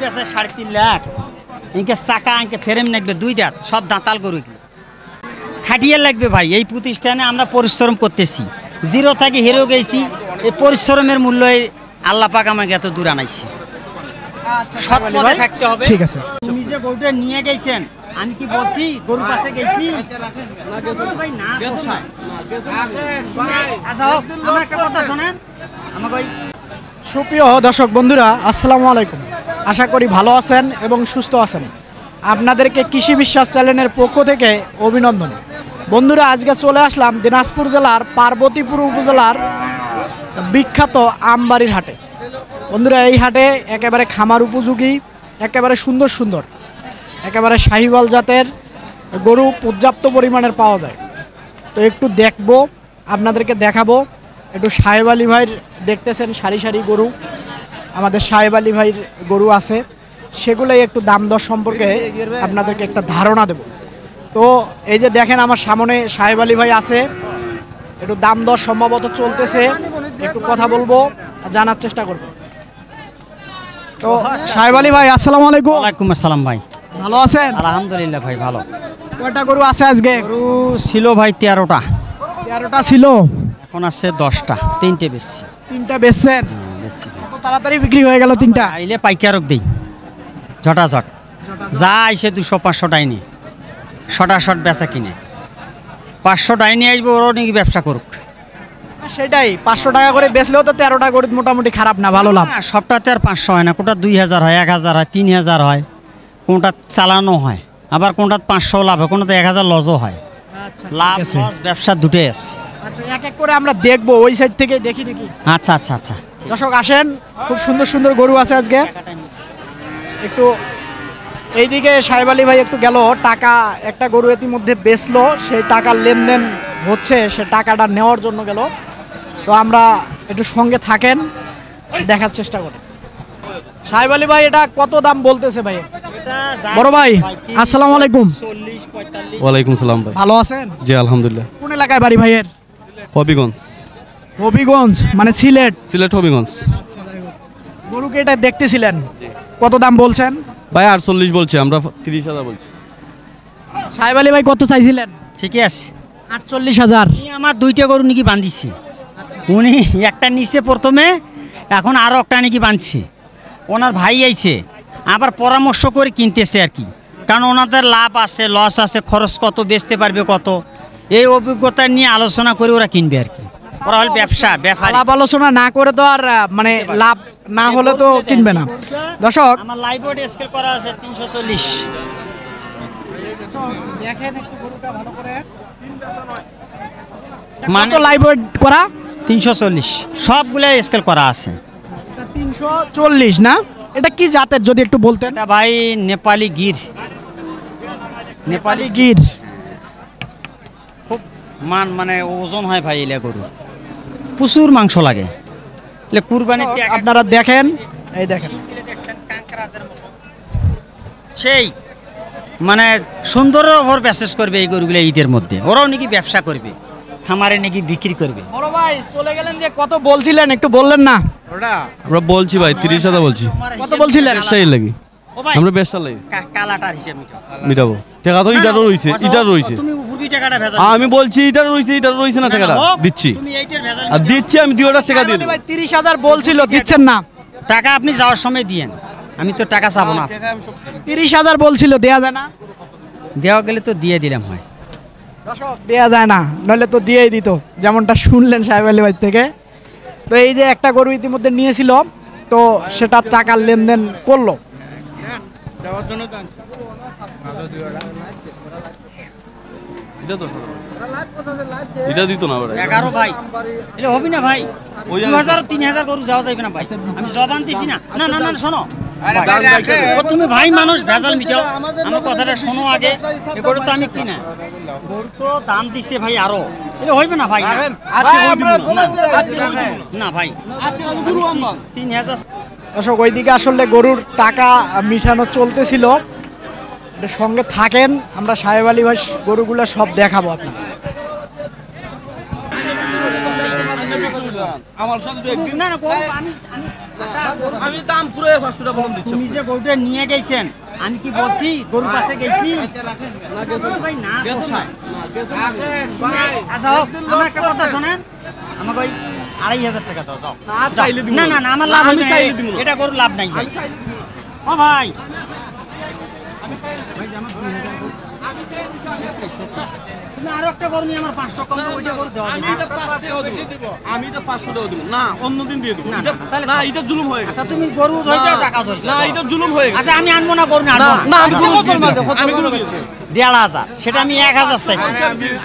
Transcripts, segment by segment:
বেচে 3.5 লাখ ইনকে চাকা ইনকে ফ্রেম লাগবে 2 দাঁত সব দাঁতাল গরু খাটিয়ে লাগবে ভাই এই প্রতিষ্ঠানে আমরা পরিশ্রম করতেছি জিরো থেকে হিরো গেছি এই পরিশ্রমের মূল্য আল্লাহ পাক আমাকে এত দূর আনাইছে সৎ পথে থাকতে হবে ঠিক আছে তুমি যে গরুটা নিয়ে গেছেন আমি কি বলছি গরু পাশে গেছি ভাই না পোষায় আচ্ছা হোক আমার একটা কথা শুনেন আমাকে ওই সুপ্রিয় দর্শক বন্ধুরা আসসালামু আলাইকুম আশা করি ভালো আছেন এবং সুস্থ আছেন আপনাদেরকে কৃষি বিশ্বাস চ্যানেলের পক্ষ থেকে অভিনন্দন বন্ধুরা আজকে চলে আসলাম দিনাজপুর জেলার পার্বতীপুর উপজেলার বিখ্যাত আমবাড়ির হাটে বন্ধুরা এই হাটে একেবারে খামার উপযোগী একেবারে সুন্দর সুন্দর একেবারে শাহিওয়াল জাতের গরু পর্যাপ্ত পরিমাণের পাওয়া যায় তো একটু দেখবো আপনাদেরকে দেখাবো একটু সাহেব আলী ভাইয়ের দেখতেছেন সারি সারি গরু আমাদের সাহেব আলী ভাইয়ের গরু আছে সেগুলোই একটু দাম দর সম্পর্কে আপনাদেরকে একটা ধারণা দেব তো এই যে দেখেন আমার সামনে সাহেব আলী ভাই আছে একটু দাম দর সম্ভবত চলতেছে একটু কথা বলবো জানার চেষ্টা করব তো সাহেব আলী ভাই আসসালামু আলাইকুম ওয়ালাইকুম আসসালাম ভাই ভালো আছেন আলহামদুলিল্লাহ ভাই ভালো কয়টা গরু আছে আজকে গরু ছিল ভাই 13টা 13টা ছিল এখন আছে 10টা 3টে বেশি 3টা বেচছেন বেশি কত তাড়াতাড়ি বিক্রি হয়ে গেল 3টা আইলে পাইকারক দেই ঝটাঝট যা আইসে 200-500 টাইনি শটাশট বেচা কিনে 500 টাইনি আসবে ওরও নাকি ব্যবসা করুক সেটাই 500 টাকা করে বেচলেও তো 13টা গরু মোটামুটি খারাপ না ভালো লাভ সবটাতে আর 500 হয় না কোনটা 2000 হয় 1000 হয় 3000 হয় কোনটা চালানো হয় আবার কোনটা 500 লাভ হয় কোনটা 1000 লসও হয় লাভ লস ব্যবসা দুটোই আছে আচ্ছা এক এক করে আমরা দেখবো ওই সাইড থেকে দেখি নাকি আচ্ছা আচ্ছা আচ্ছা দর্শক আসেন খুব সুন্দর সুন্দর গরু আছে আজকে একটু এইদিকে সাহেব আলী ভাই একটু গেল টাকা একটা গরু ইতিমধ্যে বেচলো সেই টাকার লেনদেন হচ্ছে সে টাকাটা নেওয়ার জন্য গেল তো আমরা একটু সঙ্গে থাকেন দেখার চেষ্টা করি সাহেব আলী ভাই এটা কত দাম বলতেছে ভাই বড় ভাই আসসালামু আলাইকুম ওয়ালাইকুম সালাম ভাই ভালো আছেন জি আলহামদুলিল্লাহ কোন এলাকায় বাড়ি ভাইয়ের হবিগঞ্জ হবিগঞ্জ মানে সিলেট সিলেট হবিগঞ্জ গরুকে এটা দেখতেছিলেন কত দাম বলছেন ভাই 48 বলছি আমরা 30,000 বলছি সাহেব আলী ভাই কত চাইছিলেন ঠিকই আছে 48,000 আমার 2টা গরু নাকি বাঁধিছি উনি একটা নিচে প্রথমে এখন আরও একটা নাকি বাঁধছে ওনার ভাই আইছে আবার পরামর্শ করে কিনতেছে আর কি কারণ ওনাদের লাভ আছে লস আছে খরচ কত বেচতে পারবে কত এই অভিজ্ঞতা নিয়ে আলোচনা করে ওরা কিনবে আর কি ওরা হল ব্যবসা ব্যাপার লাভ আলোচনা না করে তো আর মানে লাভ না হলে তো কিনবে না দর্শক আমার লাইভ ওয়েট স্কেল করা আছে 340 দেখেন একটু গরুটা ভালো করে মানে কত লাইভ ওয়েট করা 340 সবগুলা স্কেল করা আছে এটা 340 না এটা কি জাতের যদি একটু বলতেন এটা ভাই নেপালি গির নেপালি গির খুব মানে ওজন হয় ভাই এলা গরু প্রচুর মাংস লাগে এলে কুরবানিতে আপনারা দেখেন এই দেখেন সেই মানে সুন্দর ওর মেসেজ করবে এই গরুগুলো ঈদের মধ্যে ওরাও নাকি ব্যবসা করবে খামারে নাকি বিক্রি করবে বড় ভাই চলে গেলেন যে কত বলছিলেন একটু বললেন না আমরা বলছি ভাই 30,000 বলছি কত বলছিলেন সেই লাগি ও ভাই আমরা বেশটা লাগি কালাটার হিসাব মিটাবো টাকা তো ইটারও রইছে ইটার রইছে তুমি উপরি টাকাটা ভেজাল আমি বলছি ইটার রইছে না টাকাটা দিচ্ছি তুমি এইটার ভেজাল আর দিচ্ছি আমি 2টা টাকা দিয়ে দেব ভাই 30,000 বলছিল দিচ্ছেন না টাকা আপনি যাওয়ার সময় দিয়েন আমি তো টাকা চাবো না 30,000 বলছিল দেয়া যায় না দেওয়া গেলে তো দিয়ে দিলাম হয় দর্শক দেয়া যায় না নইলে তো দিয়েই দিত যেমনটা শুনলেন সাহেব আলী ভাই থেকে তো এই যে একটা গরু ইতিমধ্যে নিয়েছিল তো সেটা টাকার লেনদেন করলো এটা দিত না ভাই 11 ভাই এটা হবে না ভাই 2000 3000 গরু যাওয়া যাবে না ভাই আমি জবান দিছি না না না না শোনো ও তুমি ভাই মানুষ ভেজাল মিটাও আমার কথাটা শোনো আগে এ গরু তো আমি কিনা গরু তো দাম দিছে ভাই আরো এটা হইবে না ভাই না ভাই 3000 দর্শক ওইদিকে আসলে গরুর টাকা মিঠানো চলতেছিল এটার সঙ্গে থাকেন আমরা সাহেব আলী ভাই গরুগুলো সব দেখাবো আপনার আমার সাথে একদিন না না আমি আমি দাম পুরো 500 টাকা বলুন দিচ্ছি তুমি যে গরুটা নিয়ে গেছেন আমি কি বলছি গরুর পাশে গেছি ভাই না পোষায়। আচ্ছা হোক, আমার একটা কথা শোনেন, আমাকে ওই 2500 টাকা দাও দাও। না, চাইলে দিব না না। না না, আমার লাভ আমি হবে চাইলে দিব না, না। এটা গরুর লাভ নাই ভাই। ও ভাই তুমি আরো একটা গরু নিয়ে আমার 500 কম দাও, ওইটা গরু দেওয়া আমি যাবে। এটা 5 টাকা দিব। আমি এটা 500 টাকা দিব না, অন্য দিন দিয়ে দিব। না, এটা না, তাহলে না, খাও। এটা জুলুম হয়ে গেছে। আচ্ছা তুমি গরু ধরছো টাকা ধরছো না, এটা জুলুম হয়ে গেছে। আচ্ছা আমি আনবো না গরু, না আনবো না, আমি আচ্ছা, গরু দিয়ে দেব। আমি গরু দিয়ে দেব। 1500 সেটা আমি 1000 চাইছি।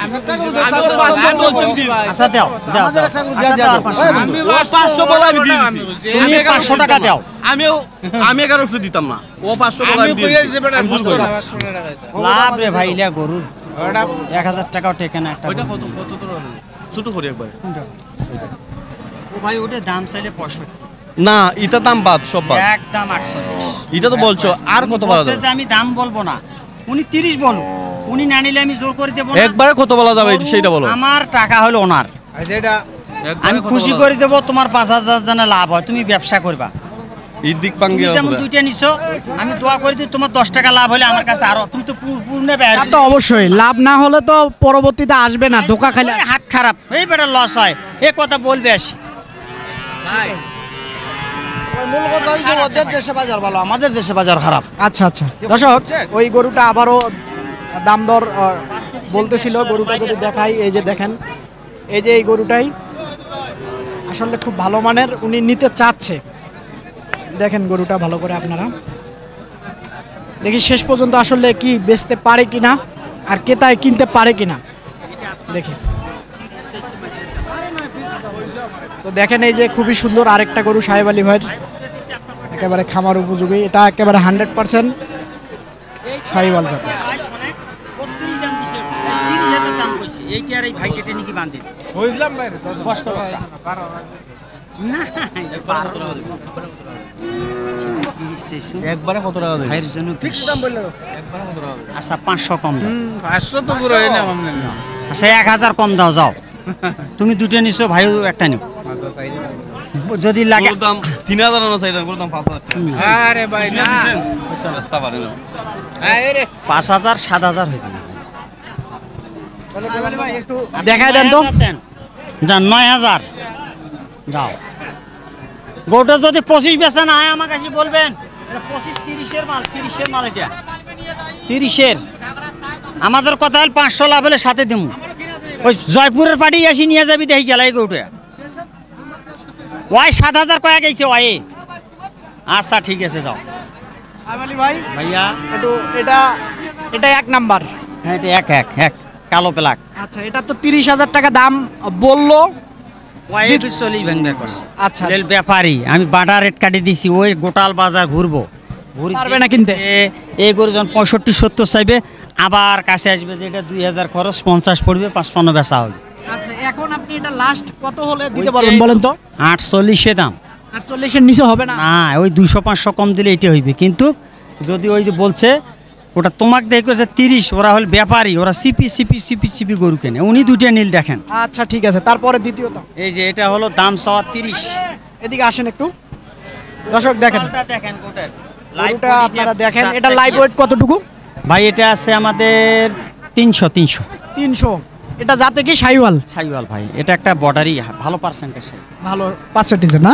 আমি তো 500 বলছি দিয়ে দেব। আচ্ছা দাও দাও দাও। আচ্ছা, দাও 500। ও 500 বলে আমি দিয়ে দিছি। তুমি আমি 500 টাকা দাও। আমি 1100 দিতাম না। ও 500 বলে আমি দিয়ে দিছি। আমি বুঝতে পারি। লাভ রে ভাই, ইলা গরু 1000 টাকাও টেকে না একটা ওইটা গরু। কত তোর ছোট করি একবার। ও ভাই ওটা দাম চাইলে 65, না, এটা দাম বাদ, সব বাদ। একদম 48। এটা তো বলছো আর কত বলা বলছে যাবে? যে আমি দাম বলবো না, উনি 30 বলো, উনি না নিলে আমি জোর করে দেবো না। একবারে কত বলা যাবে গরু সেটা বলো। আমার টাকা হলো ওনার, একবারে আমি কত খুশি বলা করে দেবো, তোমার 5000 যেন লাভ হয়, তুমি ব্যবসা করবা। যাবে? এই দিক তুমি পাঙ্গি যেমন দুইটা নিছো, আমি দোয়া করে দিই তোমার 10 টাকা লাভ হলে আমার কাছে আরো, তুমি তো পূর্ণ ব্যয়। তা তো অবশ্যই লাভ না হলে তো পরবর্তীতে আসবে না, ধোকা খাইলে ওই হাত খারাপ, এই বেটা লস হয়, এ কথা বলবে আসি। মূল কথা হচ্ছে ওদের দেশে বাজার ভালো, আমাদের দেশে বাজার খারাপ। আচ্ছা আচ্ছা দর্শক, ওই গরুটা আবারও দাম দর বলতেছিল। গরুটা যদি দেখাই, এই যে দেখেন, এই যে এই গরুটাই আসলে খুব ভালো মানের, উনি নিতে চাচ্ছে। দেখেন গরুটা ভালো করে আপনারা দেখি শেষ পর্যন্ত আসলে কি বেচতে পারে কিনা, আর ক্রেতায় কিনতে পারে কিনা দেখি। তো দেখেন এই যে খুবই সুন্দর আরেকটা গরু সাহেব আলী ভাইয়ের, একেবারে খামার উপযোগী, এটা একেবারে 100% সাহিওয়াল জাতের। ভাই শোনেন, 32 দাম দিছে, 30,000 দাম কইছে, এইটা আর এই ভাই যেটা নাকি বান্ধি বস করো একটা। না, এটা 30 চাইছো। একবারে কত টাকা দেবে? ভাইয়ের জন্য ফিক্স দাম বললো। আচ্ছা 500 কম দাও। 500 তো পুরো এনে আমাদের না। আচ্ছা 1000 কম দাও, যাও। তুমি দুটো নিছো, ভাইও একটা নিও। যদি লাগে গরুর দাম 3000 না চাইলেন, গরুর দাম 5000 টাকা। আরে ভাই না, এটা রাস্তা পারে না। আরে 5000 7000 হইবে না ভাই। একটু দেখায় দেন তো। 9000 দেন। যান 9000 যাও। গোটা যদি 25 বেচা না হয় আমাকে এসে বলবেন, এটা 25 30-এর মাল, 30-এর মাল, এটা 30-এর। আমাদের কথা হল 500 লাভ হলে সাথে দিমু। ওই জয়পুরের পার্টি আসি নিয়ে যাবি, দেখি জ্বালাই গোটা ওয়াই 7000 কয়া গেছে ওয়াই। আচ্ছা ঠিক আছে, যাও সাহেব আলী ভাই ভাইয়া। একটু এটা এটা 1 নাম্বার। হ্যাঁ এটা এক কালো প্লাক। আচ্ছা এটা তো 30,000 টাকা দাম বললো। ওয়াই চল্লিশ ভেঙে করছে। আচ্ছা রেল ব্যাপারী, আমি বাটা রেট কাটি দিছি, ওই গোটাল বাজার ঘুরবো, পারবে না কিনতে। এই গরু যখন 65-70 চাইবে, আবার কাছে আসবে যে এটা 2000 খরচ, 50 পড়বে, 55 বেচা হবে। আচ্ছা এখন আপনি এটা লাস্ট কত হলে দিতে ওইটাই- পারবেন বলেন তো? 48 দাম। 48-এর নিচে হবে না? না, ওই 200-500 কম দিলে এটা হইবে, কিন্তু যদি ওই যে বলছে ওটা তোমাকে দেখবে 30, ওরা হল ব্যাপারী, ওরা সিপি গরু কেনে, উনি দুইটা নীল দেখেন। আচ্ছা ঠিক আছে, তারপরে দ্বিতীয়টা এই যে এটা হলো দাম চাওয়া 30। এদিকে আসেন একটু, দর্শক দেখেন গরুটা দেখেন, গোটার গরুটা আপনারা দেখেন, এটা লাইভ ওয়েট কতটুকু? ভাই এটা আছে আমাদের 300। 300। এটা যাতে কি সাইওয়াল? সাইওয়াল ভাই, এটা একটা বর্ডারই ভালো পার্সেন্টেজ। ভালো পার্সেন্টেজ না?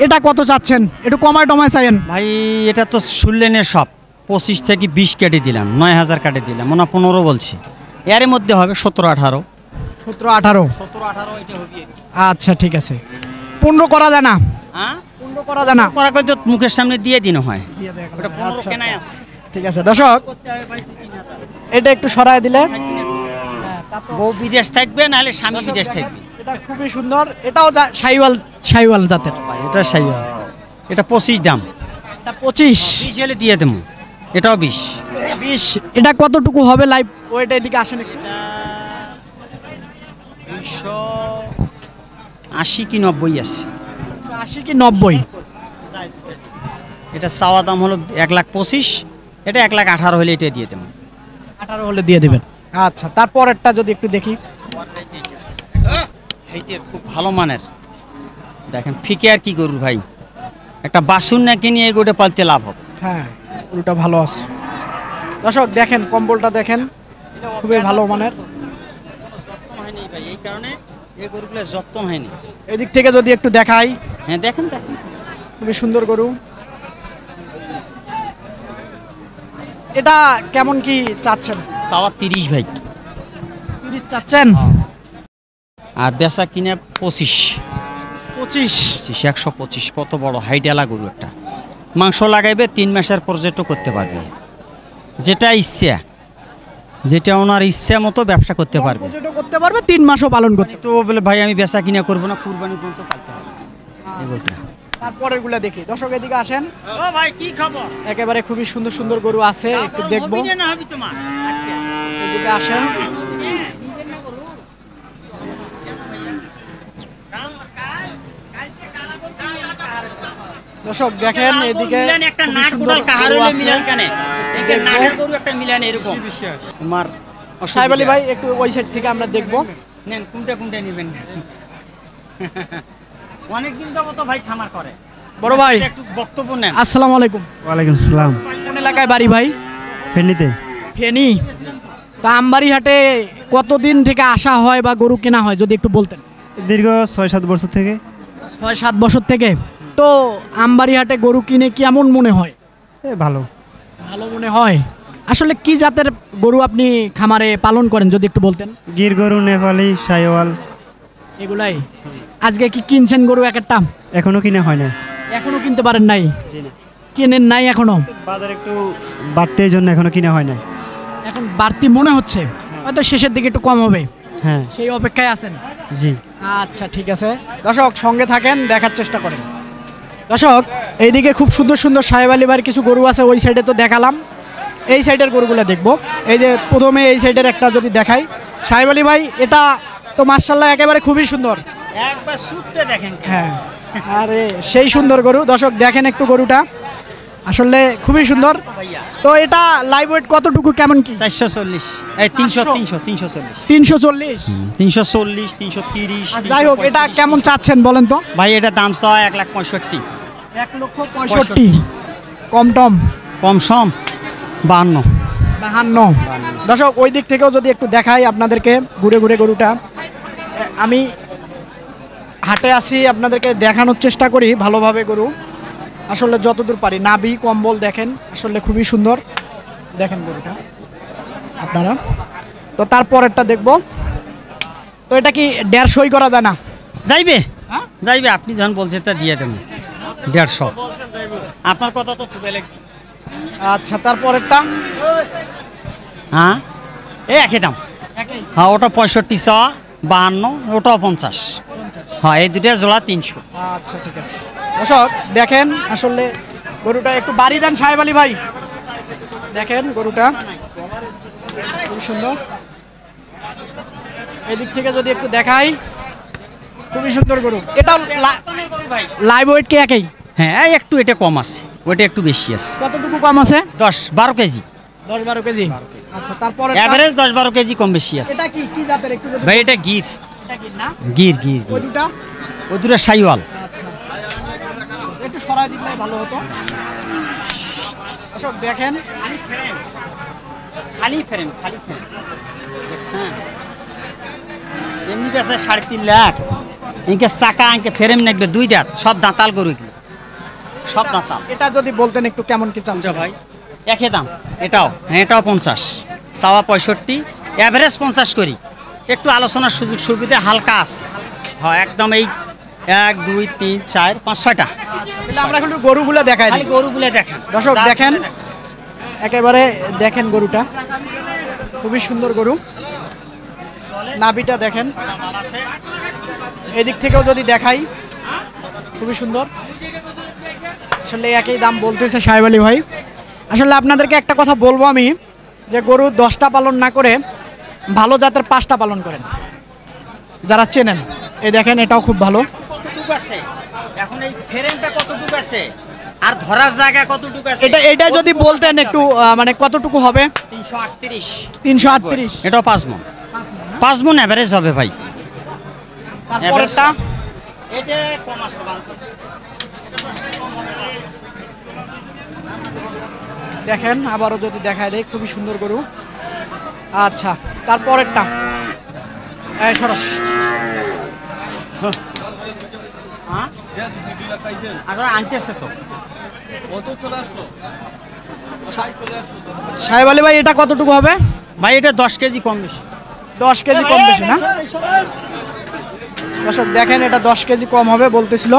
এটা কত চাচ্ছেন? একটু কমায় টমায় চাইেন ভাই এটা তো শুনলেনের সব 25 থেকে 20 কেটে দিলাম, 9000 কাটে দিলাম, ওনা 15 বলছি, এর মধ্যে হবে 17-18। 17-18। 17-18 এটা হবে। আচ্ছা ঠিক আছে, 15 করা যায় না? হ্যাঁ 15 করা যায় না? করা তো মুখের সামনে দিয়ে দিন হয়, ওটা 15 আচ্ছা, কেনাই আছে। ঠিক আছে দর্শক, করতে হবে ভাই 3000। এটা একটু সরায় দিলে। বউ বিদেশ থাকবে, নাহলে স্বামী বিদেশ থাকবে। এটা খুবই সুন্দর, এটাও সাইওয়াল জাতের। ভাই এটা সাইওয়াল, এটা 25 দাম। এটা 25। 20 হলে দিয়ে দেবো, এটাও 20। 20। এটা কতটুকু হবে লাইভ ওইটা? এদিকে আসেন একটু। 280 কি 90 আছে। 80 কি 90? এটা চাওয়া দাম হলো 1,25,000, এটা 1,18,000 হলে এটা দিয়ে দেবো। 18 হলে দিয়ে দিবেন। আচ্ছা তারপরেরটা যদি একটু দেখি। এইটার খুব ভালো মানের, দেখেন ফিকে আর কি গরু ভাই, একটা বাসুন না কিনে এই গরুটা পালতে লাভ হবে। হ্যাঁ গরুটা ভালো আছে। দর্শক দেখেন কম্বলটা দেখেন, খুবই ভালো মানের। যত্ন হয়নি ভাই, এই কারণে এই গরুগুলো যত্ন হয়নি। এদিক থেকে যদি একটু দেখাই, হ্যাঁ দেখেন দেখেন, খুবই সুন্দর গরু। এটা কেমন কি চাচ্ছেন? সাওয়া 30 ভাই, 30 চাচ্ছেন? আর বেচা কিনে 25। 25? 125। কত বড় হাইডালা গরু একটা। মাংস লাগাইবে 3 মাসের প্রজেক্টও করতে পারবে, যেটা ইচ্ছা, যেটা ওনার ইচ্ছা মতো ব্যবসা করতে পারবে। যেটা করতে পারবে 3 মাসও পালন করতে। তো বলে ভাই আমি বেচা কিনা করবো না, কুরবানি পর্যন্ত পালতে হবে এই গরুটা। তারপরের গুলা দেখি। দর্শক এদিকে আসেন, ও ভাই কি খবর? একেবারে খুবই সুন্দর সুন্দর গরু আছে, একটু দেখবো। না হবি তোমার আজকে। এদিকে আসেন, দর্শক দেখেন এদিকে একটা খুবই নাক সুন্দর কোদাল কাহার গরু হইলে আছে। মিলান কানে, একে নাকের গরু একটা মিলান এরকম তোমার। সাহেব আলী ভাই একটু ওই সাইড থেকে আমরা দেখবো। নেন কোনটা কোনটা নেবেন। অনেকদিন যাবো তো ভাই খামার করে। বড় ভাই একটু বক্তব্য নেন। আসসালামু আলাইকুম। ওয়ালাইকুম আসসালাম। কোন এলাকায় বাড়ি ভাই? ফেনীতে। ফেনী। তা আমবাড়ি হাটে কতদিন থেকে আসা হয় বা গরু কেনা হয় যদি একটু বলতেন? দীর্ঘ 6-7 বছর থেকে। 6-7 বছর থেকে। তো আমবাড়ি হাটে গরু কিনে কেমন মনে হয়? ভালো। ভালো মনে হয়। আসলে কি জাতের গরু আপনি খামারে পালন করেন যদি একটু বলতেন? গির গরু, নেপালি, সাইওয়াল এগুলাই। আজকে কি কিনছেন গরু এক একটা? এখনো কিনা হয় না। এখনো কিনতে পারেন নাই? কিনেন নাই এখনো? বাজার একটু বাড়তে, এই জন্য এখনো কিনা হয় না। এখন বাড়তি মনে হচ্ছে, হয়তো শেষের দিকে একটু কম হবে, হ্যাঁ সেই অপেক্ষায় আছেন। জি। আচ্ছা ঠিক আছে, দর্শক সঙ্গে থাকেন, দেখার চেষ্টা করেন। দর্শক এইদিকে খুব সুন্দর সুন্দর সাহেব আলী ভাইয়ের কিছু গরু আছে, ওই সাইডে তো দেখালাম, এই সাইডের গরুগুলো দেখবো। এই যে প্রথমে এই সাইডের একটা যদি দেখাই, সাহেব আলী ভাই এটা তো মার্শাল্লাহ একেবারে খুবই সুন্দর। একবার শুটতে দেখেন। হ্যাঁ আরে সেই সুন্দর গরু। দর্শক দেখেন একটু গরুটা, আসলে খুবই সুন্দর। তো এটা লাইভ ওয়েট কতটুকু কেমন কি? 440, এই 300 300 340 340? 340 330। যাই হোক, এটা কেমন চাচ্ছেন বলেন তো? ভাই এটা দাম চাওয়া 1,65,000। 1,65,000? কম টম? কম সম 52। 52? দর্শক ওই দিক থেকেও যদি একটু দেখাই আপনাদেরকে ঘুরে ঘুরে গরুটা, আমি হাটে আসি, আপনাদেরকে দেখানোর চেষ্টা করি ভালোভাবে গরু, আসলে যতদূর পারি। নাভি কম্বল দেখেন, আসলে খুবই সুন্দর। দেখেন গরুটা আপনারা। তো তারপরেরটা দেখবো। তো এটা কি 150 করা যায় না? যাইবে যাইবে, আপনি যখন বলছেন তা দিয়ে দেবেন 150। আপনার কথা তো তুলে লাগবে। আচ্ছা তারপরেরটা? হ্যাঁ এই একই দাম। হ্যাঁ ওটা 65 চাওয়া, 52, ওটাও 50। হ্যাঁ এই দুটা জোড়া 300। আচ্ছা ঠিক আছে। দর্শক দেখেন আসলে গরুটা একটু বাড়ি দেন সাহেব আলী ভাই, দেখেন গরুটা খুব সুন্দর। এদিক থেকে যদি একটু দেখাই, খুবই সুন্দর গরু। এটা লাইভ ওয়েট কি একই? হ্যাঁ একটু এটা কম আছে, ওইটা একটু বেশি আছে। কতটুকু কম আছে? 10-12 কেজি। 10-12 কেজি? আচ্ছা তারপরে এভারেজ 10-12 কেজি কম বেশি আছে। এটা কি কি জাতের একটু যদি? ভাই এটা গির। এটা কি না? গির গির ওই দুটা? ওই দুটো সাইওয়াল। একটু সরাই দিলে ভালো হতো। দর্শক দেখেন খালি ফ্রেম দেখছেন, এমনি বেছে 3.5 লাখ। ইনকে চাকা ইনকে ফ্রেম নেবে 2 দাঁত, সব দাঁতাল গরু এগুলো, সব দাঁতাল। এটা যদি বলতেন একটু কেমন কি চাচ্ছেন ভাই? একই দাম এটাও। হ্যাঁ এটাও 50, চাওয়া 65, এভারেজ 50 করি। একটু আলোচনার সুযোগ সুবিধা হালকা আছে। হ্যাঁ একদম এই 1 2 3 4 5 6টা। তাহলে আমরা একটু গরুগুলো দেখাই দিই। গরুগুলো দেখেন দর্শক দেখেন, একেবারে দেখেন গরুটা খুবই সুন্দর গরু। নাভিটা দেখেন, এদিক থেকেও যদি দেখাই খুবই সুন্দর। আসলে একই দাম বলতেছে সাহেব আলী ভাই। আসলে আপনাদেরকে একটা কথা বলবো আমি, যে গরু 10টা পালন না করে ভালো জাতের 5টা পালন করেন, যারা চেনেন। এই দেখেন এটাও খুব ভালো। কতটুকু আছে এখন, এই ফ্রেমটা কতটুকু আছে আর ধরার জায়গা কতটুকু আছে? এটা যদি বলতেন একটু, মানে কতটুকু হবে? 338। 338? এটাও 5 মণ। 5 মণ এভারেজ হবে ভাই। তারপরেরটা? এটা কম আছে, এটা 10 কম হবে। দেখেন আবারও যদি দেখায় দেয়, খুবই সুন্দর গরু। আচ্ছা, তারপরেরটা এই সরো। আচ্ছা আনতেছে তো সাহেব আলী ভাই, এটা কতটুকু হবে? ভাই এটা 10 কেজি কম বেশি। 10 কেজি কম বেশি না? দর্শক দেখেন, এটা 10 কেজি কম হবে বলতেছিল।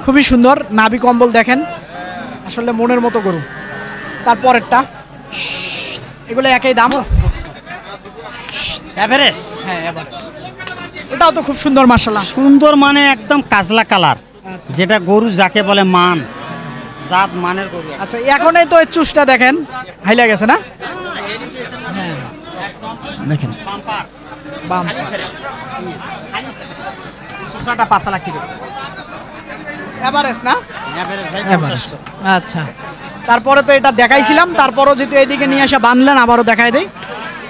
খুবই সুন্দর, নাভি কম্বল দেখেন, আসলে মনের মতো গরু। তারপরেরটা, এগুলো একই দাম? এভারেজ। হ্যাঁ, এটাও তো খুব সুন্দর মাশাআল্লাহ। সুন্দর মানে একদম কাজলা কালার, যেটা গরু যাকে বলে মান, জাত মানের গরু। আচ্ছা, এখনই তো এই চুষটা দেখেন হাইলা গেছে না? দেখেন বাম সুসাটা পাতলা কি এভারেজ না? এভারেজ। আচ্ছা, তারপরে তো এটা দেখাইছিলাম, তারপরও যেহেতু এইদিকে নিয়ে এসে বাঁধলেন, আবারও দেখাই দেই।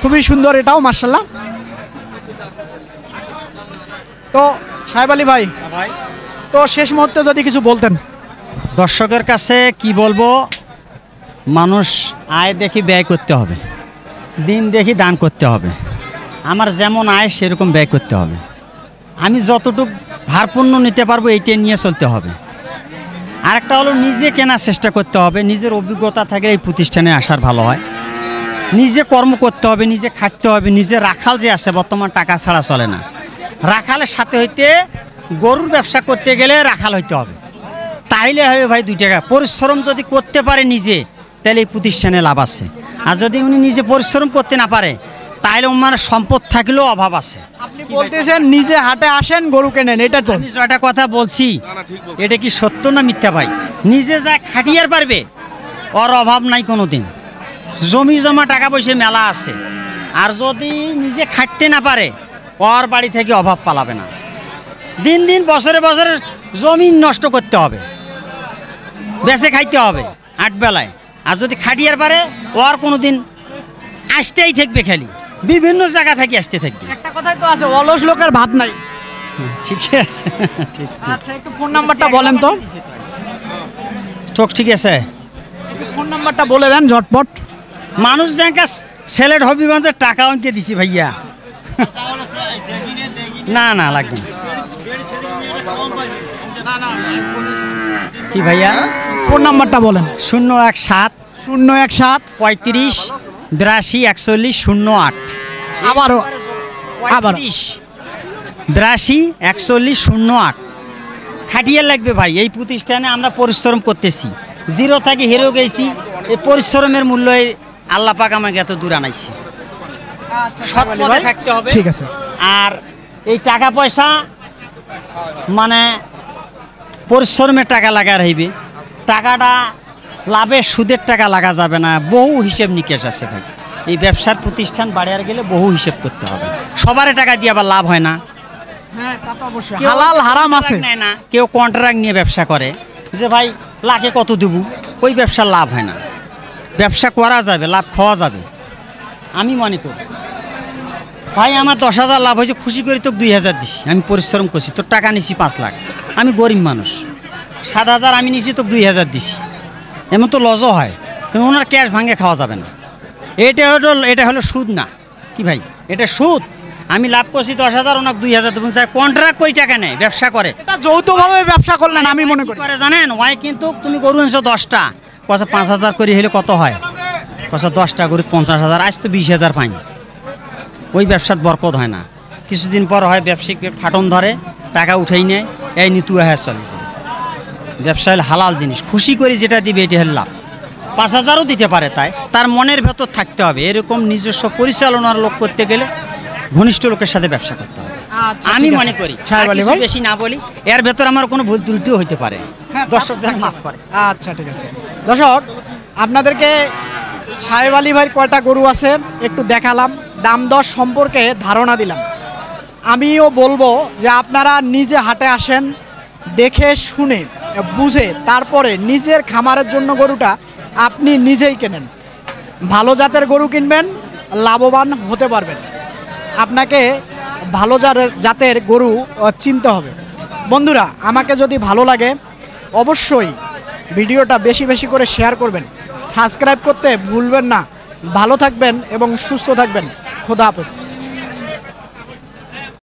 খুবই সুন্দর এটাও মাশাআল্লাহ। তো সাহেব আলী ভাই, ভাই তো শেষ মুহূর্তে যদি কিছু বলতেন। দর্শকের কাছে কি বলবো, মানুষ আয় দেখি ব্যয় করতে হবে, দিন দেখি দান করতে হবে। আমার যেমন আয় সেরকম ব্যয় করতে হবে। আমি যতটুকু ভারপূর্ণ নিতে পারবো এইটা নিয়ে চলতে হবে। আরেকটা হলো নিজে কেনার চেষ্টা করতে হবে। নিজের অভিজ্ঞতা থাকলে এই প্রতিষ্ঠানে আসার ভালো হয়। নিজে কর্ম করতে হবে, নিজে খাটতে হবে। নিজে রাখাল যে আছে বর্তমান টাকা ছাড়া চলে না। রাখালের সাথে হইতে গরুর ব্যবসা করতে গেলে রাখাল হইতে হবে, তাইলে হবে ভাই 2 টাকা। পরিশ্রম যদি করতে পারে নিজে, তাহলে এই প্রতিষ্ঠানে লাভ আছে। আর যদি উনি নিজে পরিশ্রম করতে না পারে, তাহলে ওনার সম্পদ থাকলেও অভাব আছে। আপনি বলতেছেন নিজে হাটে আসেন গরু কেনেন, এটা তো আমি যেটা কথা বলছি এটা কি সত্য না মিথ্যা ভাই? নিজে যা খাটিয়ার পারবে, ওর অভাব নাই কোনো দিন। জমি জমা টাকা পয়সা মেলা আছে। আর যদি নিজে খাটতে না পারে, ওর বাড়ি থেকে অভাব পালাবে না। দিন দিন বছরে বছরে জমি নষ্ট করতে হবে, বেঁচে খাইতে হবে 8 বেলায়। আর যদি খাটিয়ার পারে, ওর কোনো দিন আসতেই থাকবে, খালি বিভিন্ন জায়গা থেকে আসতে থাকবে। একটা কথাই তো আছে, অলস লোকের ভাত নাই। ঠিক আছে, ঠিক ঠিক। আচ্ছা, একটু ফোন নাম্বারটা বলেন তো। ঠিক আছে, ফোন নাম্বারটা বলে দেন ঝটপট। মানুষ যাকে সেলেট হবিগঞ্জের টাকা অঙ্কে দিছি ভাইয়া। না না লাগবে না। কি ভাইয়া? ফোন নাম্বারটা বলেন। 017 017 35 82 41 08। আবারও 35 82 41 08। খাটিয়ে লাগবে ভাই। এই প্রতিষ্ঠানে আমরা পরিশ্রম করতেছি, জিরো থেকে হিরো গেছি। এই পরিশ্রমের মূল্য আল্লাহ পাক আমাকে এত দূর আনাইছে। সৎ পথে থাকতে হবে। ঠিক আছে। আর এই টাকা পয়সা মানে পরিশ্রমের টাকা লাগার হইবে। টাকাটা লাভের সুদের টাকা লাগা যাবে না। বহু হিসেব নিকেশ আছে ভাই। এই ব্যবসার প্রতিষ্ঠান বাড়িয়ে গেলে বহু হিসেব করতে হবে। সবারে টাকা দিয়ে আবার লাভ হয় না। হ্যাঁ, তা তো অবশ্যই। কেউ হালাল হারাম আছে। কন্ট্রাক্ট নেয় না, কেউ কন্ট্রাক্ট নিয়ে ব্যবসা করে যে ভাই লাখে কত দেবো, ওই ব্যবসার লাভ হয় না। ব্যবসা করা যাবে, লাভ খাওয়া যাবে। আমি মনে করি ভাই আমার 10,000 লাভ হয়েছে, খুশি করে তোকে 2,000 দিছি। আমি পরিশ্রম করছি, তোর টাকা নিছি 5 লাখ। আমি গরিব মানুষ, 7,000 আমি নিছি, তোকে 2,000 দিছি। এমন তো লজও হয়, কিন্তু ওনার ক্যাশ ভাঙে খাওয়া যাবে না। এটা হলো সুদ না কি ভাই? এটা সুদ। আমি লাভ করছি 10,000, ওনাকে 2,000 দেবো। কন্ট্রাক্ট করে টাকা নেয়, ব্যবসা করে। এটা যৌথভাবে ব্যবসা করলেন আমি মনে করি। করে জানেন ওই কিন্তু তুমি গরু আনছো 10টা, কষা 5,000 করে হলে কত হয়? কষা 10টা গরু 50,000, আজ তো 20,000 পাই। ওই ব্যবসার বরকত হয় না। কিছুদিন পর হয় ব্যবসায়িক ফাটন ধরে, টাকা উঠেই নেয়, এই নিতু হ্যাঁ চলে যায়। ব্যবসা হলে হালাল জিনিস, খুশি করে যেটা দিবে এটা হল লাভ। 5,000ও দিতে পারে, তাই তার মনের ভেতর থাকতে হবে। এরকম নিজস্ব পরিচালনার লোক করতে গেলে ঘনিষ্ঠ লোকের সাথে ব্যবসা করতে হবে। আমি মনে করি বেশি না বলি, এর ভেতর আমার কোনো ভুল ত্রুটিও হইতে পারে। দর্শক যেন মাফ করে। আচ্ছা, ঠিক আছে। দর্শক, আপনাদেরকে সাহেব আলী ভাইয়ের কয়টা গরু আছে একটু দেখালাম, দাম দর সম্পর্কে ধারণা দিলাম। আমিও বলবো যে আপনারা নিজে হাটে আসেন, দেখে শুনে বুঝে তারপরে নিজের খামারের জন্য গরুটা আপনি নিজেই কেনেন। ভালো জাতের গরু কিনবেন, লাভবান হতে পারবেন। আপনাকে ভালো জাতের গরু চিনতে হবে। বন্ধুরা, আমাকে যদি ভালো লাগে অবশ্যই ভিডিওটা বেশি বেশি করে শেয়ার করবেন, সাবস্ক্রাইব করতে ভুলবেন না। ভালো থাকবেন এবং সুস্থ থাকবেন। খোদা হাফেজ।